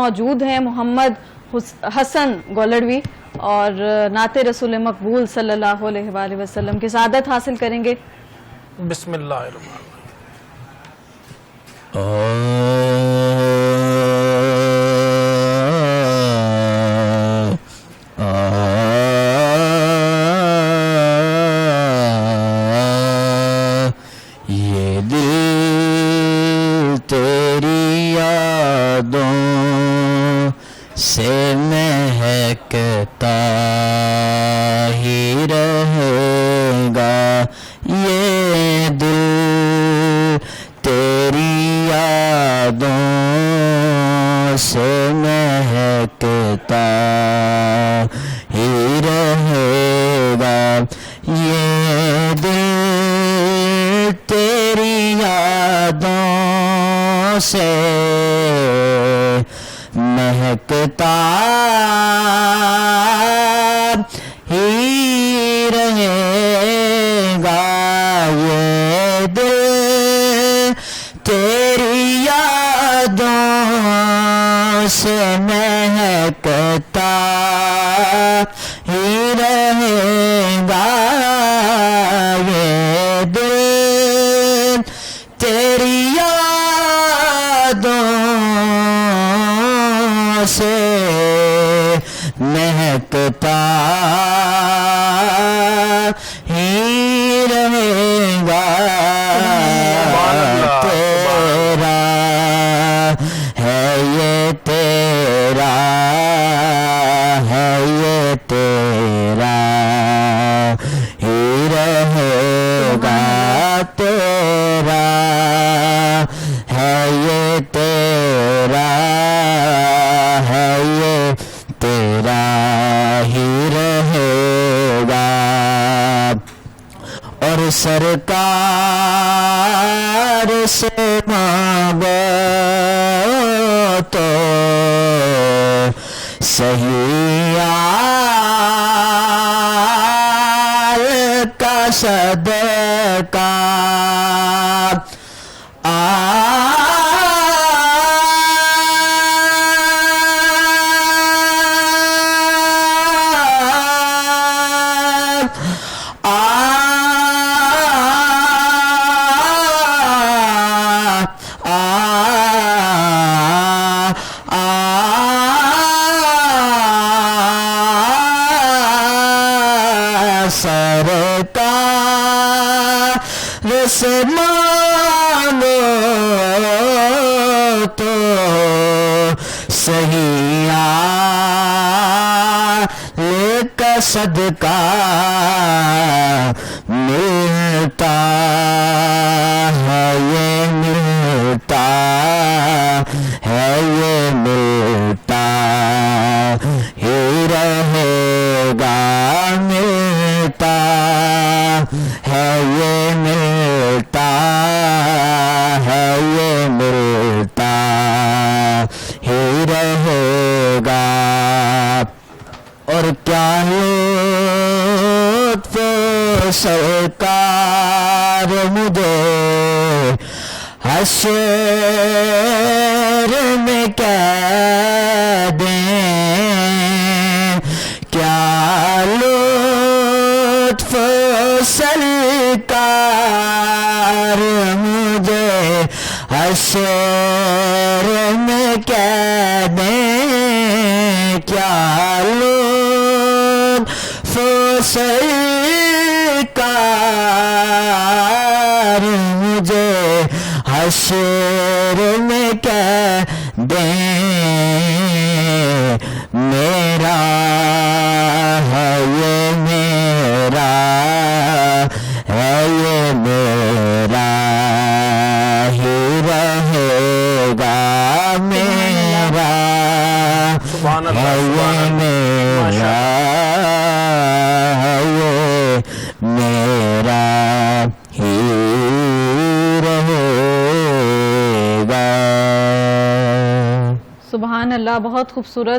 मौजूद हैं मोहम्मद हसन गोलड़वी और नाते रसूल मकबूल सल्लल्लाहु अलैहि वसल्लम की सआदत हासिल करेंगे। ये दिल तेरी यादों से महकता ही रहेगा, ये दिल तेरी यादों से महकता ही रहेगा, ये दिल तेरी यादों से महकता ही रहेगा, ये दिल तेरी यादों से महकता ही रहेगा, ये दिल तेरी यादों से महकता ही रहेगा, तेरा है ये तेरा है ये तेरा ही रहेगा, तेरा है ये तेरा है ये तेरा ही रहेगा। और सरकार से मांगो तो सही आल का सदका सरकार से मांगो तो सही का सदका मिलता है, ये मिलता है, ये मिलता ही रहेगा, मिलता है, ये मिलता है, ये मिलता ही रहेगा। और क्या लुत्फ सरकार मुझे हश्र में क्या दें, क्या लुत्फ सरकार मुझे हश्र में क्या दें, क्या लुत्फ सरकार मुझे हश्र में क्या दें, मेरा है ये मेरा है, ये मेरा ही रहेगा, मेरा है ये मेरा है, ये मेरा ही रहेगा। सुभान अल्लाह, बहुत खूबसूरत।